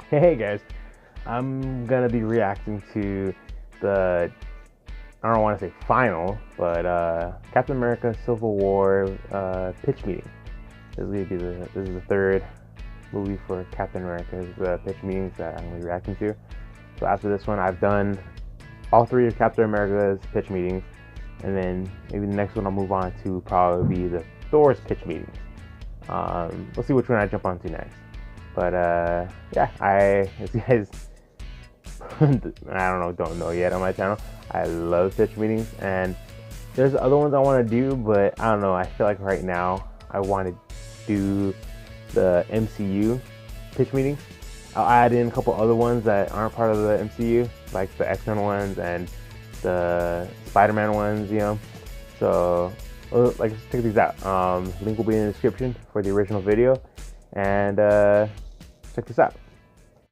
Hey guys, I'm gonna be reacting to the, I don't want to say final, but Captain America Civil War pitch meeting. This is the third movie for Captain America's pitch meetings that I'm gonna be reacting to. So after this one, I've done all three of Captain America's pitch meetings, and then maybe the next one I'll move on to probably be the Thor's pitch meetings. We'll see which one I jump onto next. But yeah, as you guys, don't know yet on my channel, I love pitch meetings, and there's other ones I want to do, but I don't know. I feel like right now I want to do the MCU pitch meetings. I'll add in a couple other ones that aren't part of the MCU, like the X-Men ones and the Spider-Man ones, you know. So like, let's check these out. Link will be in the description for the original video, and check this out.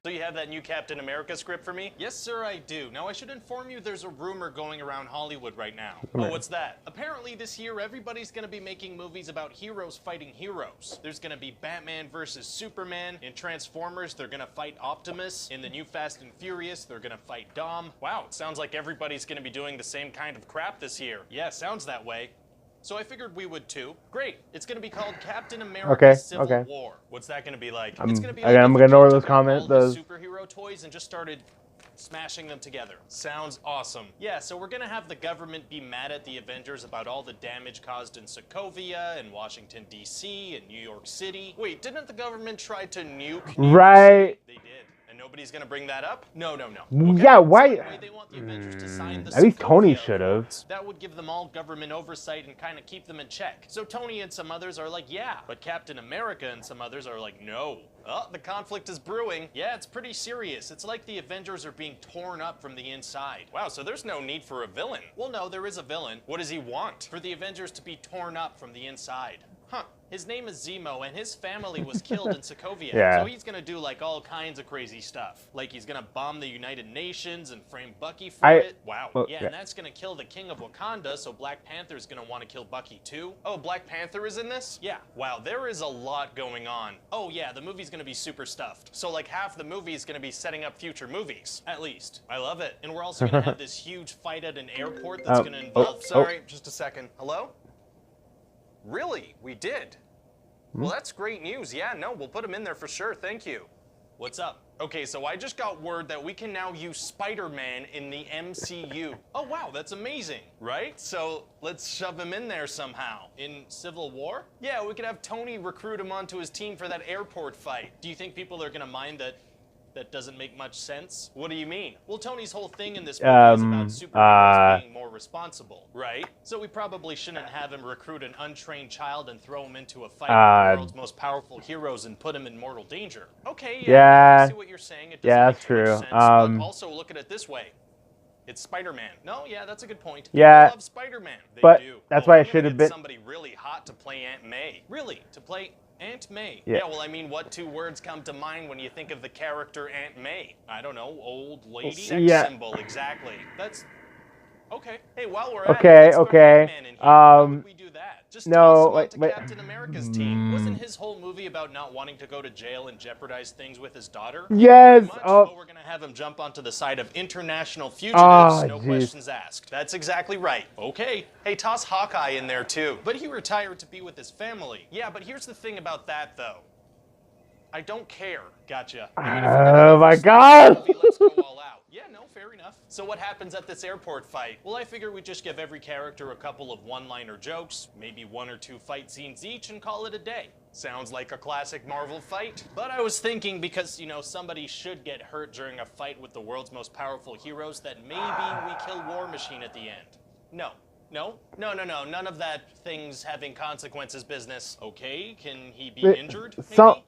So you have that new Captain America script for me? Yes, sir, I do. Now, I should inform you there's a rumor going around Hollywood right now. Oh, what's that? Apparently this year, everybody's gonna be making movies about heroes fighting heroes. There's gonna be Batman versus Superman. In Transformers, they're gonna fight Optimus. In the new Fast and Furious, they're gonna fight Dom. Wow, it sounds like everybody's gonna be doing the same kind of crap this year. Yeah, sounds that way. So I figured we would too. Great. It's going to be called Captain America Civil War. What's that going to be like? It's going to be like I'm going to ignore those comments. Those superhero toys and just started smashing them together. Sounds awesome. Yeah, so we're going to have the government be mad at the Avengers about all the damage caused in Sokovia and Washington, D.C. and New York City. Wait, didn't the government try to nuke New York City? They did. Nobody's gonna bring that up? No. Okay. Yeah, why? They want the Avengers to sign the at least Tony should have. That would give them all government oversight and kind of keep them in check. So Tony and some others are like, yeah, but Captain America and some others are like, no. Oh, the conflict is brewing. Yeah, it's pretty serious. It's like the Avengers are being torn up from the inside. Wow, so there's no need for a villain. Well, no, there is a villain. What does he want? For the Avengers to be torn up from the inside. Huh. His name is Zemo, and his family was killed in Sokovia. Yeah. So he's gonna do like all kinds of crazy stuff. Like he's gonna bomb the United Nations and frame Bucky for it. Wow. Yeah, and that's gonna kill the King of Wakanda, so Black Panther's gonna want to kill Bucky too. Oh, Black Panther is in this? Yeah. Wow, there is a lot going on. Oh yeah, the movie's gonna be super stuffed. So like half the movie is gonna be setting up future movies, at least. I love it. And we're also gonna have this huge fight at an airport that's gonna involve... Sorry, just a second. Hello? Really? We did? Well, that's great news. Yeah, no, we'll put him in there for sure. Thank you. What's up? Okay, so I just got word that we can now use Spider-Man in the MCU. Oh, wow, that's amazing, right? So let's shove him in there somehow. In Civil War? Yeah, we could have Tony recruit him onto his team for that airport fight. Do you think people are gonna mind that? That doesn't make much sense? What do you mean? Well, Tony's whole thing in this movie is about superheroes being more responsible, right? So we probably shouldn't have him recruit an untrained child and throw him into a fight with the world's most powerful heroes and put him in mortal danger. Okay, yeah, I see what you're saying. It doesn't make too much sense, but also look at it this way. It's Spider-Man. No, yeah, that's a good point. Yeah, people love Spider-Man. They do. That's why it should have been somebody really hot to play Aunt May. Really, to play Aunt May. Yeah, well, I mean, what two words come to mind when you think of the character Aunt May? I don't know, old lady? Sex symbol, exactly. That's... Okay. Hey, while we're at it, let's put Batman in here. How would we do that? Just toss him onto Captain America's team. Wasn't his whole movie about not wanting to go to jail and jeopardize things with his daughter? Yes. Oh, we're gonna have him jump onto the side of international fugitives. No questions asked. That's exactly right. Okay. Hey, toss Hawkeye in there too. But he retired to be with his family. Yeah, but here's the thing about that though. I don't care. Gotcha. Oh my God. Let's go all out. Yeah, no, fair enough. So what happens at this airport fight? Well, I figure we just give every character a couple of one-liner jokes, maybe 1 or 2 fight scenes each, and call it a day. Sounds like a classic Marvel fight. But I was thinking, because, you know, somebody should get hurt during a fight with the world's most powerful heroes, that maybe we kill War Machine at the end. No. No, none of that things having consequences business. Okay, can he be injured, maybe?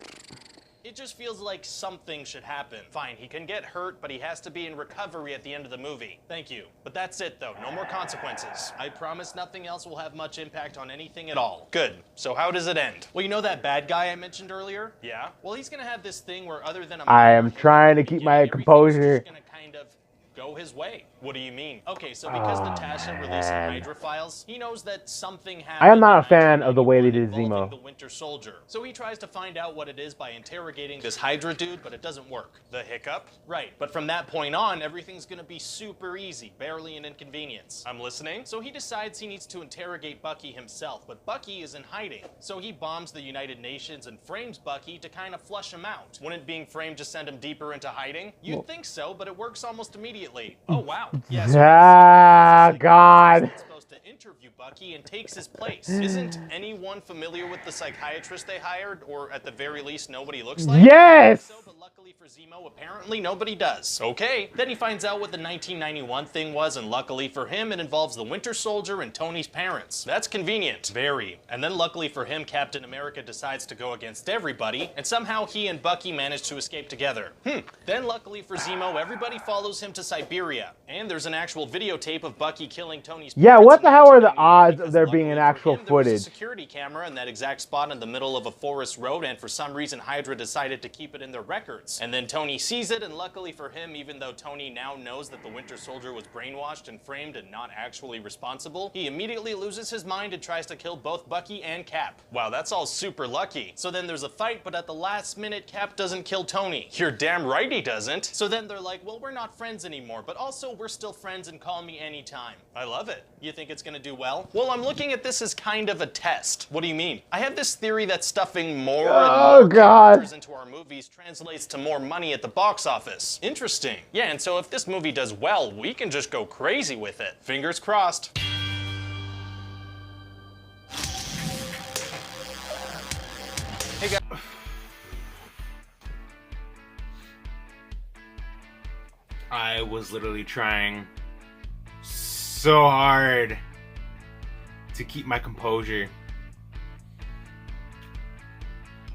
It just feels like something should happen. Fine, he can get hurt, but he has to be in recovery at the end of the movie. Thank you. But that's it, though. No more consequences. I promise nothing else will have much impact on anything at all. Good. So how does it end? Well, you know that bad guy I mentioned earlier? Yeah? Well, he's gonna have this thing where other than a... I am trying to keep my composure. He's gonna kind of go his way. What do you mean? Okay, so because Natasha released some Hydra files, he knows that something happened. I am not a fan of the way they did Zemo. The Winter Soldier. So he tries to find out what it is by interrogating this Hydra dude, but it doesn't work. The hiccup? Right. But from that point on, everything's gonna be super easy, barely an inconvenience. I'm listening. So he decides he needs to interrogate Bucky himself, but Bucky is in hiding. So he bombs the United Nations and frames Bucky to kind of flush him out. Wouldn't being framed just send him deeper into hiding? You'd think so, but it works almost immediately. Oh wow. Yes. God. Supposed to interview Bucky and takes his place. Isn't anyone familiar with the psychiatrist they hired, or at the very least, nobody looks like? Yes. So, but luckily for Zemo, apparently nobody does. Okay. Then he finds out what the 1991 thing was, and luckily for him, it involves the Winter Soldier and Tony's parents. That's convenient. Very. And then luckily for him, Captain America decides to go against everybody, and somehow he and Bucky manage to escape together. Then luckily for Zemo, everybody follows him to Siberia, and there's an actual videotape of Bucky killing Tony's parents. Yeah, what the hell are the odds of there being an actual there was a footage? security camera in that exact spot in the middle of a forest road, and for some reason Hydra decided to keep it in their records. And then Tony sees it, and luckily for him, even though Tony now knows that the Winter Soldier was brainwashed and framed and not actually responsible, he immediately loses his mind and tries to kill both Bucky and Cap. Wow, that's all super lucky. So then there's a fight, but at the last minute, Cap doesn't kill Tony. You're damn right he doesn't. So then they're like, well, we're not friends anymore, but also we're still friends and call me anytime. I love it. You think it's gonna do well? Well, I'm looking at this as kind of a test. What do you mean? I have this theory that stuffing more and more characters into our movies translates to more money at the box office. Interesting. Yeah, and so if this movie does well, we can just go crazy with it. Fingers crossed. Hey guys. I was literally trying so hard to keep my composure.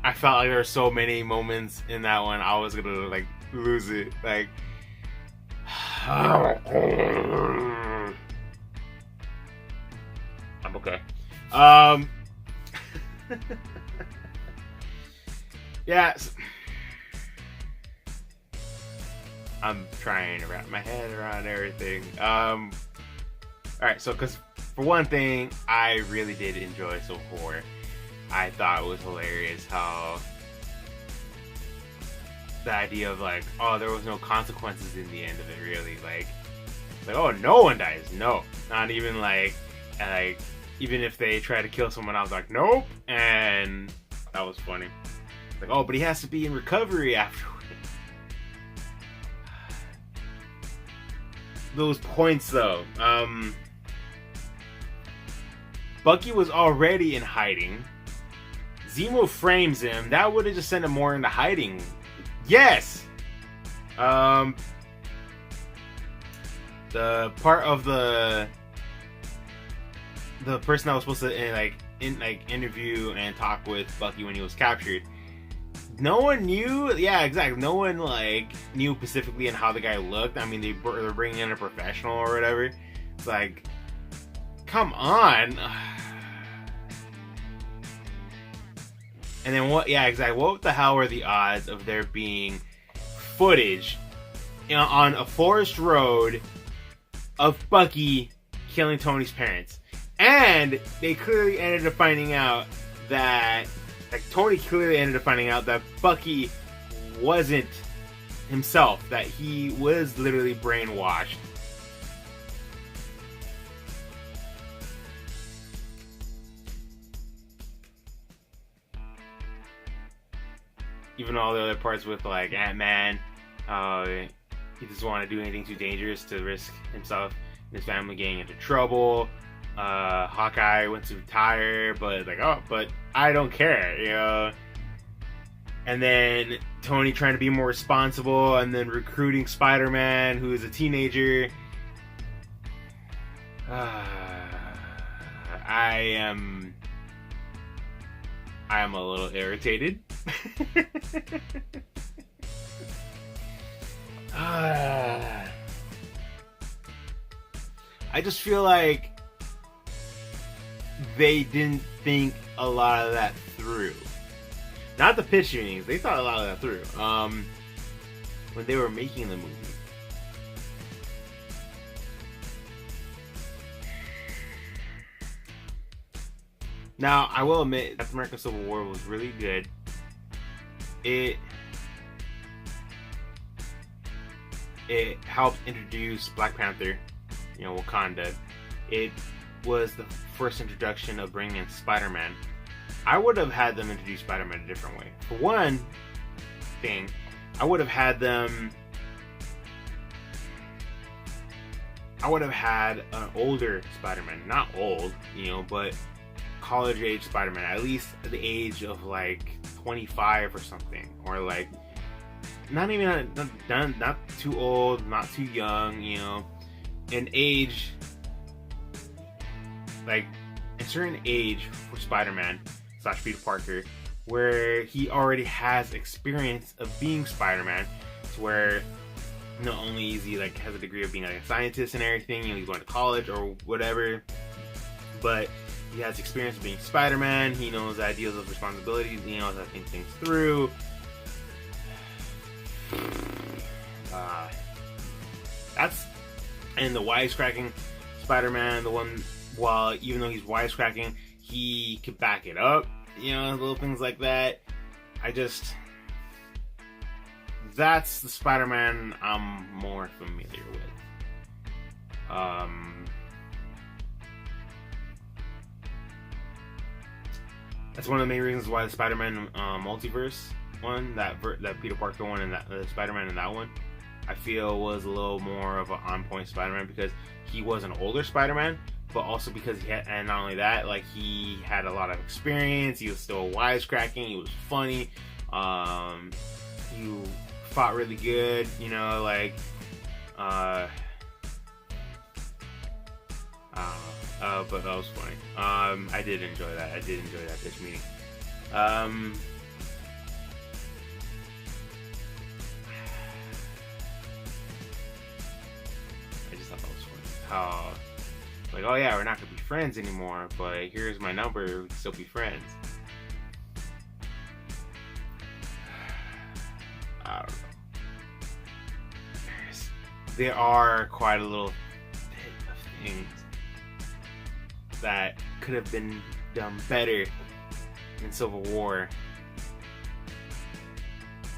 I felt like there were so many moments in that one I was gonna like lose it. Like I'm okay. Yeah. I'm trying to wrap my head around everything. Alright, so because for one thing, I really did enjoy Civil War. I thought it was hilarious how the idea of like, oh, there was no consequences in the end of it, really. Like oh, no one dies. No. Not even like even if they try to kill someone, I was like, nope. And that was funny. Like, oh, but he has to be in recovery afterwards. Those points though. Bucky was already in hiding. Zemo frames him. That would have just sent him more into hiding. Yes. The part of the person that was supposed to interview and talk with Bucky when he was captured. No one knew. Yeah, exactly. No one knew specifically on how the guy looked. I mean, they're bringing in a professional or whatever. It's like, come on. And then what? Yeah, exactly. What the hell are the odds of there being footage on a forest road of Bucky killing Tony's parents? And they clearly ended up finding out that, Tony clearly ended up finding out that Bucky wasn't himself, that he was literally brainwashed. Even all the other parts with Ant-Man, he doesn't want to do anything too dangerous to risk himself and his family getting into trouble. Hawkeye went to retire, but but I don't care, you know. And then Tony trying to be more responsible, and then recruiting Spider-Man, who is a teenager. I am a little irritated. I just feel like they didn't think a lot of that through. Not the pitch meetings, they thought a lot of that through. When they were making the movie. Now, I will admit, Captain America Civil War was really good. It helped introduce Black Panther, you know, Wakanda. It was the first introduction of bringing in Spider-Man. I would have had them introduce Spider-Man a different way. For one thing, I would have had an older Spider-Man. Not old, you know, but college-age Spider-Man. At least at the age of, like, 25 or something. Or, like, not too old, not too young, you know. An age, like, a certain age for Spider-Man / Peter Parker, where he already has experience of being Spider-Man, to where not only is he, like, has a degree of being, like, a scientist and everything, you know, he's going to college or whatever, but he has experience of being Spider-Man. He knows the ideas of responsibility. He knows how to think things through. And the wisecracking Spider-Man, the one, while even though he's wisecracking, he could back it up. You know, little things like that. That's the Spider-Man I'm more familiar with. That's one of the main reasons why the Spider-Man multiverse one, that Peter Parker one, and that Spider-Man in that one, I feel was a little more of an on-point Spider-Man, because he was an older Spider-Man, but also because he had, and not only that, like, he had a lot of experience. He was still wisecracking. He was funny. He fought really good. You know, like, but that was funny. I did enjoy that. I did enjoy that pitch meeting. I just thought that was funny. How, like, oh yeah, we're not gonna be friends anymore, but here's my number, we can still be friends. I don't know. There are quite a little bit of things that could have been done better in Civil War.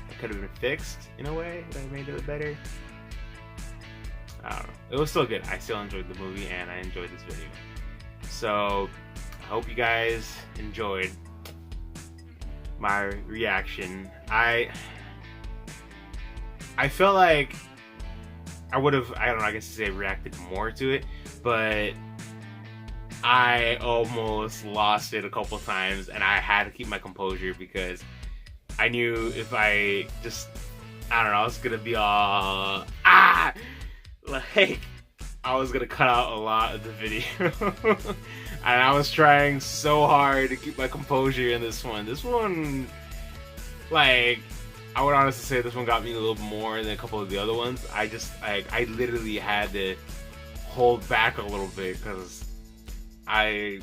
That could have been fixed in a way that made it better. I don't know. It was still good. I still enjoyed the movie, and I enjoyed this video. So, I hope you guys enjoyed my reaction. I felt like I would have, I don't know, I guess to say reacted more to it, but I almost lost it a couple times, and I had to keep my composure, because I knew if I just, I don't know, I was gonna be all, like, I was gonna cut out a lot of the video. And I was trying so hard to keep my composure in this one. This one, like, I would honestly say this one got me a little more than a couple of the other ones. I literally had to hold back a little bit, because I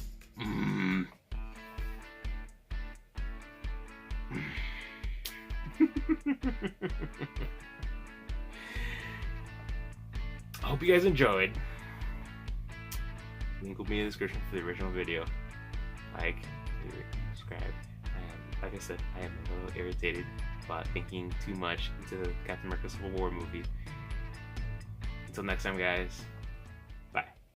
hope you guys enjoyed. Link will be in the description for the original video. Like, favorite, subscribe. Like I said, I am a little irritated about thinking too much into the Captain America Civil War movie. Until next time, guys.